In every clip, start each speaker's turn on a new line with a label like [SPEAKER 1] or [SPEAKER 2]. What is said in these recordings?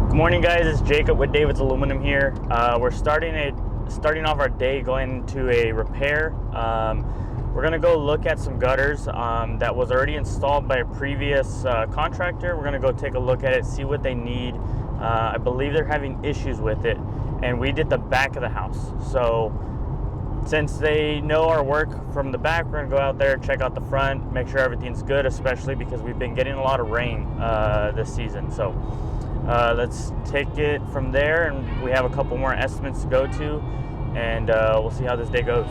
[SPEAKER 1] Good morning, guys. It's Jacob with David's Aluminum here. We're starting off our day going to a repair. We're gonna go look at some gutters that was already installed by a previous contractor. We're gonna go take a look at it, see what they need. I believe they're having issues with it, and we did the back of the house. So since they know our work from the back, we're gonna go out there, check out the front, make sure everything's good, especially because we've been getting a lot of rain this season. So let's take it from there, and we have a couple more estimates to go to, and we'll see how this day goes.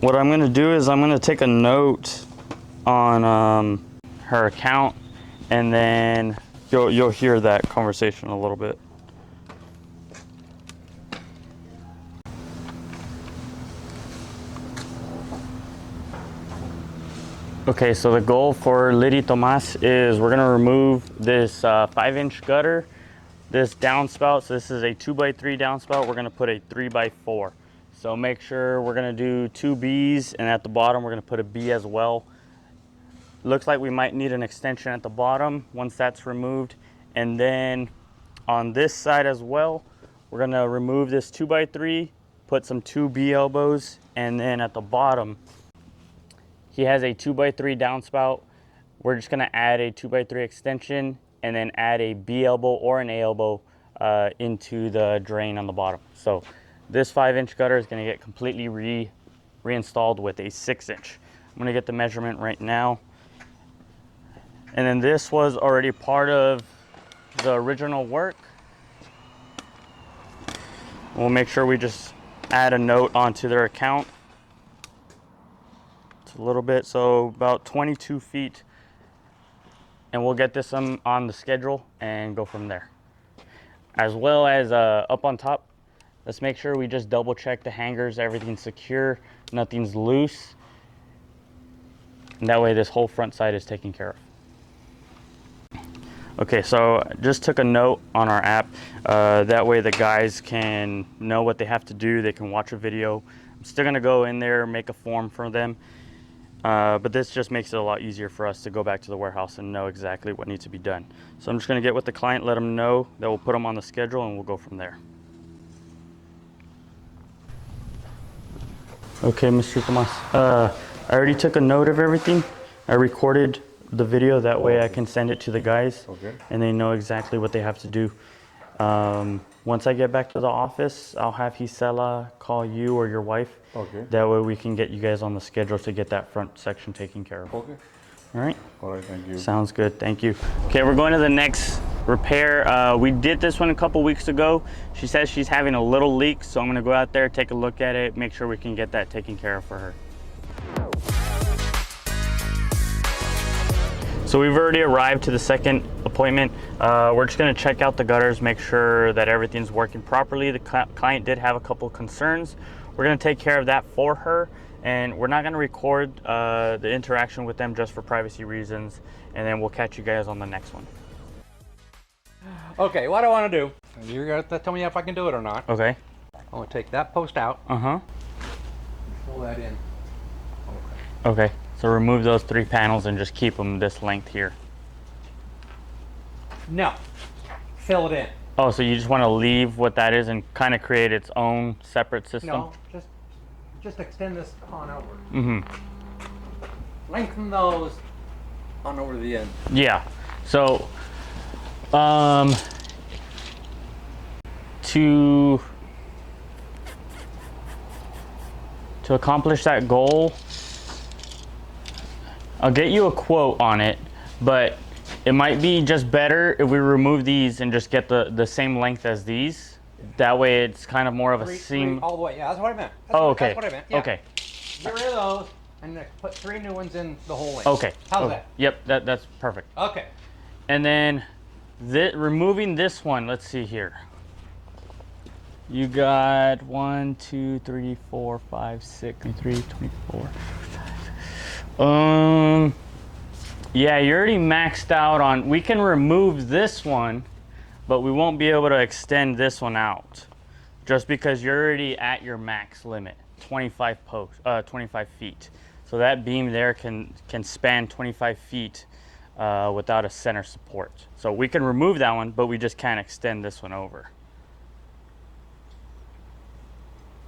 [SPEAKER 1] What I'm going to do is I'm going to take a note on her account, and then you'll hear that conversation a little bit. Okay, so the goal for Liddy Tomas is we're going to remove this 5-inch gutter, this downspout. So this is a 2x3 downspout. We're going to put a 3x4. So make sure we're going to do 2 Bs, and at the bottom we're going to put a B as well. Looks like we might need an extension at the bottom once that's removed. And then on this side as well, we're going to remove this 2x3, put some 2 B elbows, and then at the bottom he has a 2x3 downspout. We're just going to add a 2x3 extension and then add a B elbow or an A elbow into the drain on the bottom. So this 5-inch gutter is going to get completely reinstalled with a 6-inch. I'm going to get the measurement right now. And then this was already part of the original work. We'll make sure we just add a note onto their account. It's a little bit, so about 22 feet. And we'll get this on the schedule and go from there. As well as up on top, let's make sure we just double check the hangers, everything's secure, nothing's loose. And that way this whole front side is taken care of. Okay, so just took a note on our app. That way the guys can know what they have to do. They can watch a video. I'm still gonna go in there, make a form for them. But this just makes it a lot easier for us to go back to the warehouse and know exactly what needs to be done. So I'm just gonna get with the client, let them know that we'll put them on the schedule, and we'll go from there. Okay, Mr. Tomas, I already took a note of everything. I recorded the video, that way I can send it to the guys, and they know exactly what they have to do. Once I get back to the office, I'll have Gisela call you or your wife.
[SPEAKER 2] Okay.
[SPEAKER 1] That way we can get you guys on the schedule to get that front section taken care of.
[SPEAKER 2] Okay.
[SPEAKER 1] All right?
[SPEAKER 2] All right, thank you.
[SPEAKER 1] Sounds good, thank you. Okay, we're going to the next repair. We did this one a couple weeks ago. She says she's having a little leak, so I'm gonna go out there, take a look at it, make sure we can get that taken care of for her. So we've already arrived to the second appointment. We're just gonna check out the gutters, make sure that everything's working properly. The client did have a couple concerns. We're gonna take care of that for her, and we're not gonna record the interaction with them just for privacy reasons, and then we'll catch you guys on the next one.
[SPEAKER 3] Okay, what I want to do, you're going to tell me if I can do it or not.
[SPEAKER 1] Okay.
[SPEAKER 3] I'm going to take that post out,
[SPEAKER 1] Uh-huh.
[SPEAKER 3] pull that in.
[SPEAKER 1] Okay, so remove those 3 panels and just keep them this length here.
[SPEAKER 3] No, fill it in.
[SPEAKER 1] Oh, so you just want to leave what that is and kind of create its own separate system?
[SPEAKER 3] No, just extend this on over.
[SPEAKER 1] Mm-hmm.
[SPEAKER 3] Lengthen those on over to the end.
[SPEAKER 1] Yeah. So, to accomplish that goal, I'll get you a quote on it, but it might be just better if we remove these and just get the same length as these. That way it's kind of more of a seam.
[SPEAKER 3] All the way, yeah, that's what I meant.
[SPEAKER 1] Okay.
[SPEAKER 3] That's what I meant, yeah.
[SPEAKER 1] Okay.
[SPEAKER 3] Get rid of those and then put 3 new ones in the whole length.
[SPEAKER 1] Okay.
[SPEAKER 3] How's
[SPEAKER 1] okay.
[SPEAKER 3] that?
[SPEAKER 1] Yep, that's perfect.
[SPEAKER 3] Okay.
[SPEAKER 1] And then removing this one, let's see here. You got 1, 2, 3, 4, 5, 6, 23, 24. Yeah, you're already maxed out on, we can remove this one, but we won't be able to extend this one out. Just because you're already at your max limit, 25 feet. So that beam there can span 25 feet without a center support. So we can remove that one, but we just can't extend this one over.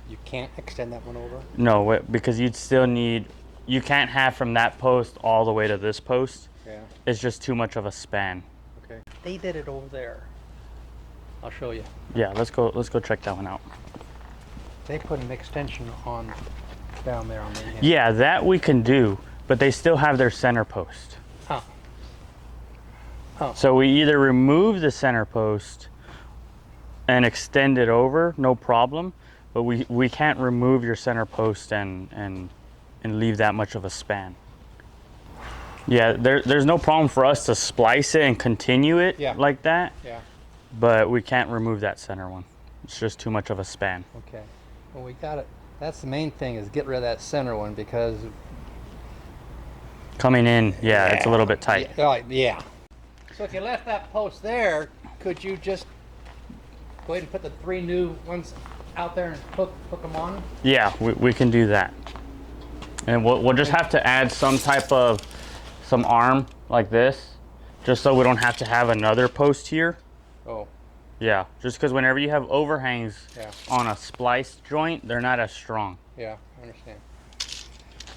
[SPEAKER 3] You can't extend that one over?
[SPEAKER 1] No, because you'd still need, you can't have from that post all the way to this post.
[SPEAKER 3] Yeah.
[SPEAKER 1] It's just too much of a span.
[SPEAKER 3] Okay. They did it over there. I'll show you.
[SPEAKER 1] Yeah, let's go check that one out.
[SPEAKER 3] They put an extension on down there on the end.
[SPEAKER 1] Yeah, that we can do, but they still have their center post.
[SPEAKER 3] Oh. Oh.
[SPEAKER 1] So we either remove the center post and extend it over, no problem, but we can't remove your center post and leave that much of a span. Yeah, there's no problem for us to splice it and continue it like that.
[SPEAKER 3] Yeah.
[SPEAKER 1] But we can't remove that center one. It's just too much of a span.
[SPEAKER 3] Okay. Well, we got it. That's the main thing, is get rid of that center one, because
[SPEAKER 1] Coming in, yeah, it's a little bit tight.
[SPEAKER 3] Yeah. So if you left that post there, could you just go ahead and put the 3 new ones out there and hook them on?
[SPEAKER 1] Yeah, we can do that. And we'll just have to add some arm like this, just so we don't have to have another post here.
[SPEAKER 3] Oh.
[SPEAKER 1] Yeah, just because whenever you have overhangs on a spliced joint, they're not as strong.
[SPEAKER 3] Yeah, I understand.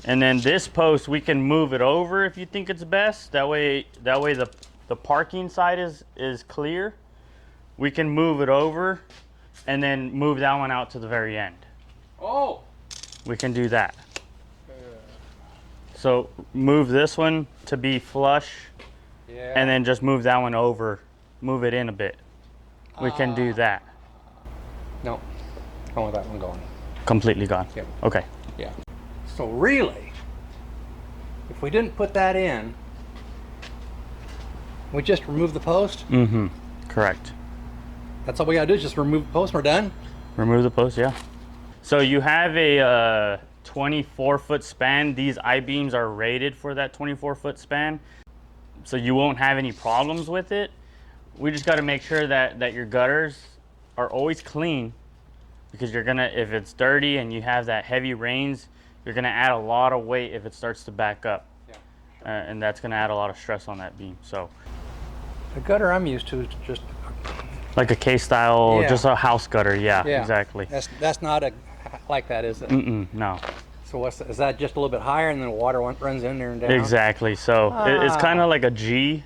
[SPEAKER 1] And then this post, we can move it over if you think it's best. That way the parking side is clear. We can move it over and then move that one out to the very end.
[SPEAKER 3] Oh!
[SPEAKER 1] We can do that. So move this one to be flush, and then just move that one over, move it in a bit. We can do that.
[SPEAKER 3] No, I want that one gone.
[SPEAKER 1] Completely gone?
[SPEAKER 3] Yep.
[SPEAKER 1] Okay.
[SPEAKER 3] Yeah. So really, if we didn't put that in, we just remove the post?
[SPEAKER 1] Mm-hmm. Correct.
[SPEAKER 3] That's all we gotta do, is just remove the post and we're done?
[SPEAKER 1] Remove the post, yeah. So you have a 24-foot span. These I-beams are rated for that 24-foot span, so you won't have any problems with it. We just got to make sure that your gutters are always clean, because you're gonna, if it's dirty and you have that heavy rains, you're gonna add a lot of weight if it starts to back up.
[SPEAKER 3] Yeah.
[SPEAKER 1] And that's gonna add a lot of stress on that beam. So
[SPEAKER 3] The gutter I'm used to is just...
[SPEAKER 1] like a K-style,
[SPEAKER 3] Yeah.
[SPEAKER 1] just a house gutter. Yeah, exactly.
[SPEAKER 3] That's not like that, is it?
[SPEAKER 1] No.
[SPEAKER 3] So is that just a little bit higher and then the water runs in there and down?
[SPEAKER 1] Exactly. So it's kind of like a G,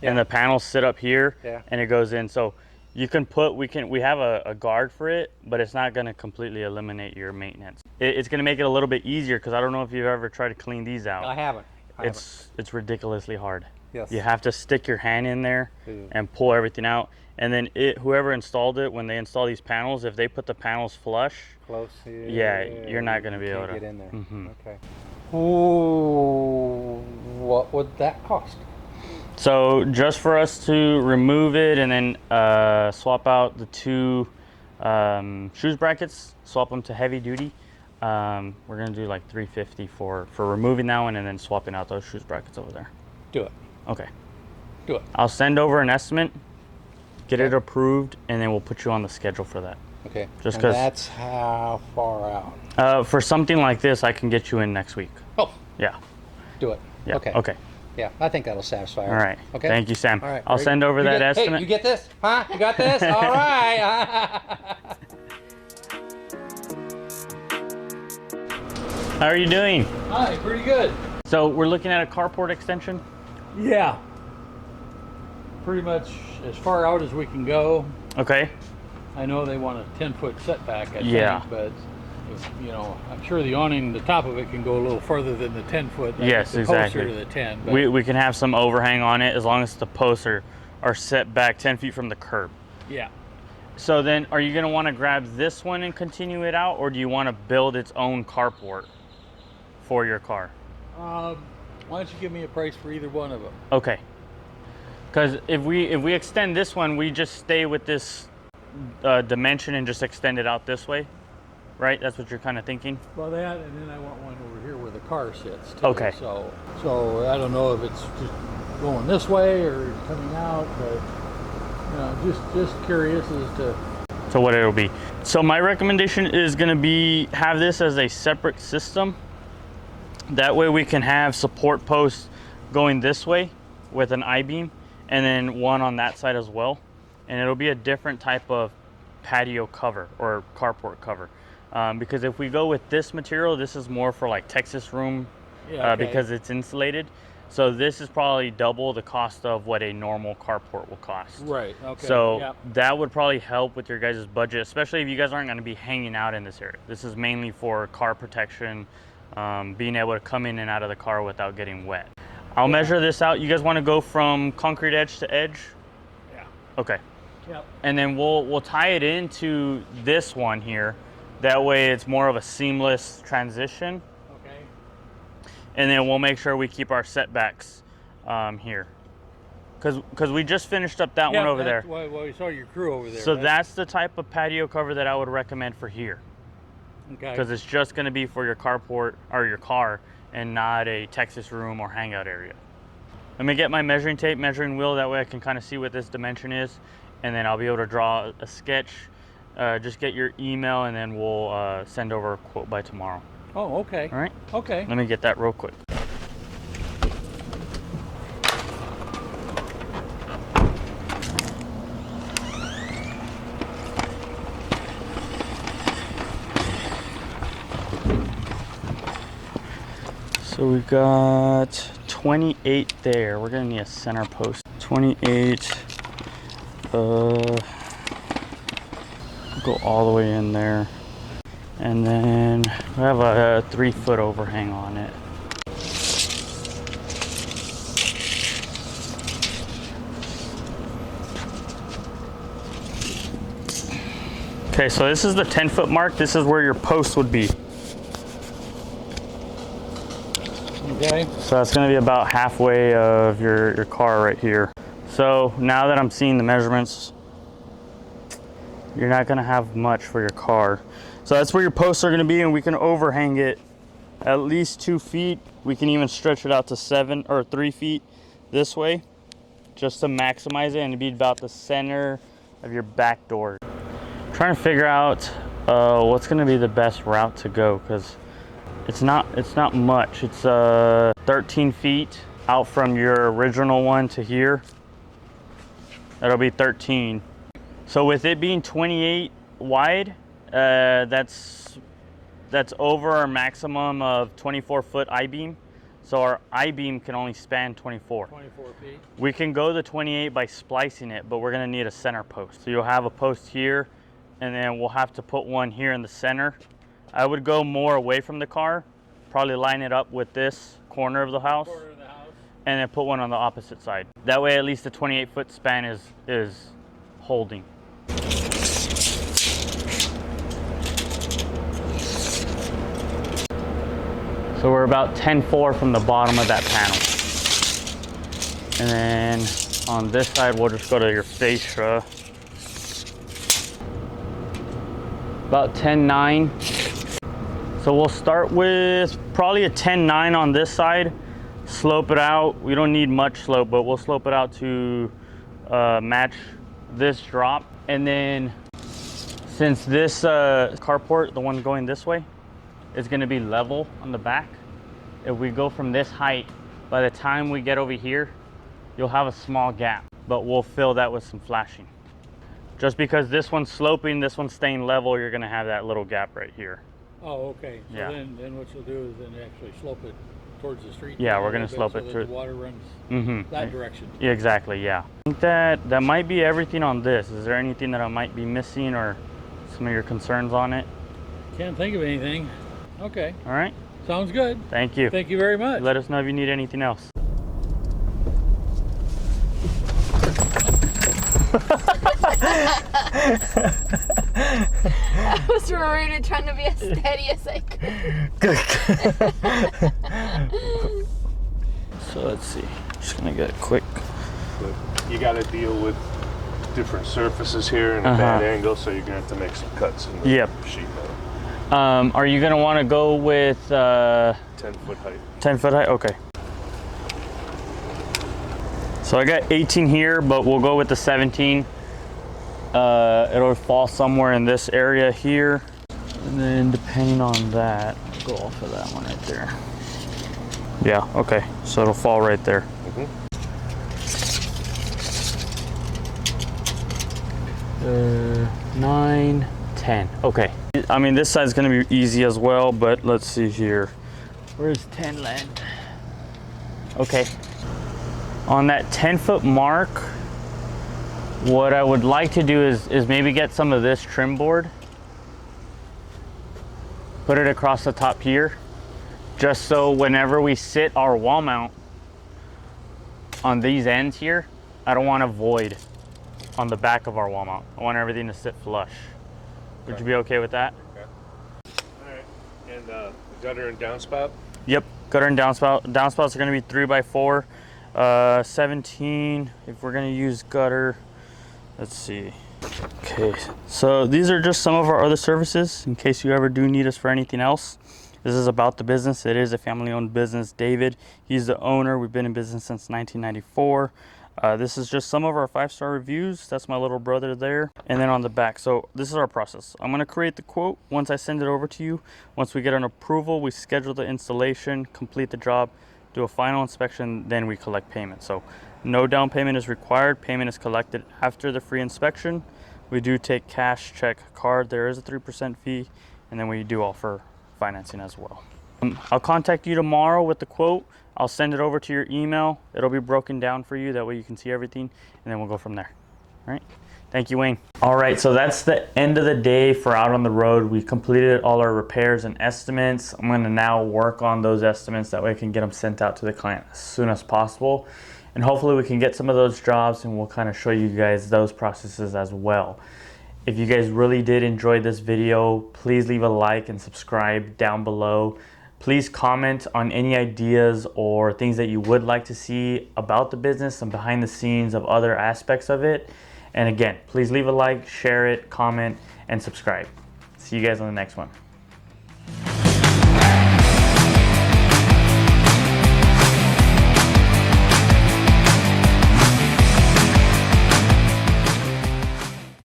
[SPEAKER 1] and the panels sit up here, and it goes in. So you can put, we have a guard for it, but it's not going to completely eliminate your maintenance. It's going to make it a little bit easier, because I don't know if you've ever tried to clean these out.
[SPEAKER 3] I haven't.
[SPEAKER 1] It's ridiculously hard.
[SPEAKER 3] Yes.
[SPEAKER 1] You have to stick your hand in there and pull everything out. And then whoever installed it, when they install these panels, if they put the panels flush,
[SPEAKER 3] Close.
[SPEAKER 1] yeah, you're not going to be able to
[SPEAKER 3] get in there.
[SPEAKER 1] Mm-hmm.
[SPEAKER 3] Okay. Ooh, what would that cost?
[SPEAKER 1] So just for us to remove it and then swap out the 2 shoes brackets, swap them to heavy duty, we're gonna do like $350 for removing that one and then swapping out those shoes brackets over there.
[SPEAKER 3] Do it.
[SPEAKER 1] Okay.
[SPEAKER 3] Do it.
[SPEAKER 1] I'll send over an estimate, get it approved, and then we'll put you on the schedule for that.
[SPEAKER 3] Okay.
[SPEAKER 1] Just
[SPEAKER 3] and
[SPEAKER 1] 'cause-
[SPEAKER 3] that's how far out?
[SPEAKER 1] For something like this, I can get you in next week.
[SPEAKER 3] Oh,
[SPEAKER 1] Yeah.
[SPEAKER 3] do it.
[SPEAKER 1] Yeah.
[SPEAKER 3] Okay.
[SPEAKER 1] Okay.
[SPEAKER 3] Yeah, I think that'll satisfy her.
[SPEAKER 1] All right.
[SPEAKER 3] Okay.
[SPEAKER 1] Thank you, Sam.
[SPEAKER 3] All right.
[SPEAKER 1] I'll send over that estimate.
[SPEAKER 3] Hey, you get this? Huh? You got this? All right.
[SPEAKER 1] How are you doing?
[SPEAKER 2] Hi, pretty good.
[SPEAKER 1] So we're looking at a carport extension.
[SPEAKER 2] Yeah. Pretty much as far out as we can go.
[SPEAKER 1] Okay.
[SPEAKER 2] I know they want a 10-foot setback, I
[SPEAKER 1] Yeah.
[SPEAKER 2] think, but you know, I'm sure the awning, the top of it can go a little further than the 10-foot.
[SPEAKER 1] Yes,
[SPEAKER 2] the
[SPEAKER 1] exactly.
[SPEAKER 2] Closer to the 10. But
[SPEAKER 1] We can have some overhang on it as long as the posts are set back 10 feet from the curb.
[SPEAKER 2] yeah.
[SPEAKER 1] So then, are you going to want to grab this one and continue it out, or do you want to build its own carport for your car?
[SPEAKER 2] Why don't you give me a price for either one of them?
[SPEAKER 1] Okay. Because if we extend this one, we just stay with this dimension and just extend it out this way, right? That's what you're kind of thinking?
[SPEAKER 2] Well, that, and then I want one over here where where the car sits. Too.
[SPEAKER 1] Okay.
[SPEAKER 2] So I don't know if it's just going this way or coming out, but just curious as to.
[SPEAKER 1] So what it'll be. So my recommendation is going to be have this as a separate system. That way we can have support posts going this way with an I-beam and then one on that side as well. And it'll be a different type of patio cover or carport cover. Because if we go with this material, this is more for like Texas room because it's insulated. So this is probably double the cost of what a normal carport will cost.
[SPEAKER 2] Right, okay.
[SPEAKER 1] So that would probably help with your guys' budget, especially if you guys aren't going to be hanging out in this area. This is mainly for car protection, being able to come in and out of the car without getting wet. I'll measure this out. You guys want to go from concrete edge to edge?
[SPEAKER 2] Yeah.
[SPEAKER 1] Okay.
[SPEAKER 2] Yep.
[SPEAKER 1] And then we'll tie it into this one here. That way it's more of a seamless transition. And then we'll make sure we keep our setbacks here. Because we just finished up that one over there.
[SPEAKER 2] Well, we saw your crew over there.
[SPEAKER 1] So that's the type of patio cover that I would recommend for here.
[SPEAKER 2] Okay.
[SPEAKER 1] Because it's just going to be for your carport or your car and not a Texas room or hangout area. Let me get my measuring tape, measuring wheel. That way I can kind of see what this dimension is. And then I'll be able to draw a sketch. Just get your email and then we'll send over a quote by tomorrow.
[SPEAKER 2] Oh, okay.
[SPEAKER 1] All right.
[SPEAKER 2] Okay.
[SPEAKER 1] Let me get that real quick. So we got 28 there. We're gonna need a center post. 28. Go all the way in there. And then we have a 3-foot overhang on it. Okay, so this is the 10-foot mark. This is where your post would be.
[SPEAKER 2] Okay.
[SPEAKER 1] So that's gonna be about halfway of your car right here. So now that I'm seeing the measurements, you're not gonna have much for your car. So that's where your posts are going to be, and we can overhang it at least 2 feet. We can even stretch it out to 7 or 3 feet this way, just to maximize it and be about the center of your back door. Trying to figure out what's going to be the best route to go, because it's not much. It's 13 feet out from your original one to here. That'll be 13. So with it being 28 wide. That's over our maximum of 24-foot I-beam. So our I-beam can only span 24.
[SPEAKER 2] 24 feet.
[SPEAKER 1] We can go the 28 by splicing it, but we're gonna need a center post. So you'll have a post here, and then we'll have to put one here in the center. I would go more away from the car, probably line it up with this corner of the house, and then put one on the opposite side. That way at least the 28-foot span is holding. So we're about 10.4 from the bottom of that panel. And then on this side, we'll just go to your fascia. About 10.9. So we'll start with probably a 10.9 on this side. Slope it out. We don't need much slope, but we'll slope it out to match this drop. And then since this carport, the one going this way, is going to be level on the back. If we go from this height, by the time we get over here, you'll have a small gap, but we'll fill that with some flashing. Just because this one's sloping, this one's staying level, you're going to have that little gap right here.
[SPEAKER 2] Oh, okay. So
[SPEAKER 1] Yeah.
[SPEAKER 2] then what you'll do is then actually slope it towards the street.
[SPEAKER 1] Yeah,
[SPEAKER 2] a
[SPEAKER 1] we're gonna
[SPEAKER 2] little bit
[SPEAKER 1] slope
[SPEAKER 2] so
[SPEAKER 1] it
[SPEAKER 2] that
[SPEAKER 1] through-
[SPEAKER 2] the water runs
[SPEAKER 1] Mm-hmm.
[SPEAKER 2] that direction.
[SPEAKER 1] Yeah, exactly, yeah. I think that might be everything on this. Is there anything that I might be missing or some of your concerns on it?
[SPEAKER 2] Can't think of anything. Okay,
[SPEAKER 1] All right,
[SPEAKER 2] sounds good.
[SPEAKER 1] thank you.
[SPEAKER 2] Thank you very much.
[SPEAKER 1] Let us know if you need anything else.
[SPEAKER 4] I was worried trying to be as steady as I could.
[SPEAKER 1] So let's see. Just gonna get it quick.
[SPEAKER 5] You got to deal with different surfaces here and a bad angle, so you're gonna have to make some cuts in the
[SPEAKER 1] Yep.
[SPEAKER 5] sheet metal.
[SPEAKER 1] Are you gonna want to go with
[SPEAKER 5] 10-foot height.
[SPEAKER 1] 10-foot height? Okay. So I got 18 here, but we'll go with the 17. It'll fall somewhere in this area here. And then depending on that, I'll go off of that one right there. Yeah, okay. So it'll fall right there. 9, 10. Okay. I mean, this side's gonna be easy as well, but let's see here. Where's 10 land? Okay. On that 10-foot mark, what I would like to do is maybe get some of this trim board, put it across the top here, just so whenever we sit our wall mount on these ends here, I don't want a void on the back of our wall mount. I want everything to sit flush. Would you be okay with that?
[SPEAKER 5] Okay. All right. And gutter and downspout?
[SPEAKER 1] Yep, gutter and downspout. Downspouts are gonna be 3x4. 17, if we're gonna use gutter, let's see. Okay, so these are just some of our other services in case you ever do need us for anything else. This is about the business. It is a family-owned business. David, he's the owner. We've been in business since 1994. This is just some of our 5-star reviews. That's my little brother there. And then on the back, so this is our process. I'm gonna create the quote. Once I send it over to you, once we get an approval, we schedule the installation, complete the job, do a final inspection, then we collect payment. So no down payment is required. Payment is collected after the free inspection. We do take cash, check, card. There is a 3% fee, and then we do offer financing as well. I'll contact you tomorrow with the quote. I'll send it over to your email. It'll be broken down for you. That way you can see everything, and then we'll go from there. All right. Thank you, Wayne. All right, so that's the end of the day for Out on the Road. We completed all our repairs and estimates. I'm gonna now work on those estimates. That way I can get them sent out to the client as soon as possible. And hopefully we can get some of those jobs, and we'll kind of show you guys those processes as well. If you guys really did enjoy this video, please leave a like and subscribe down below. Please comment on any ideas or things that you would like to see about the business and behind the scenes of other aspects of it. And again, please leave a like, share it, comment, and subscribe. See you guys on the next one.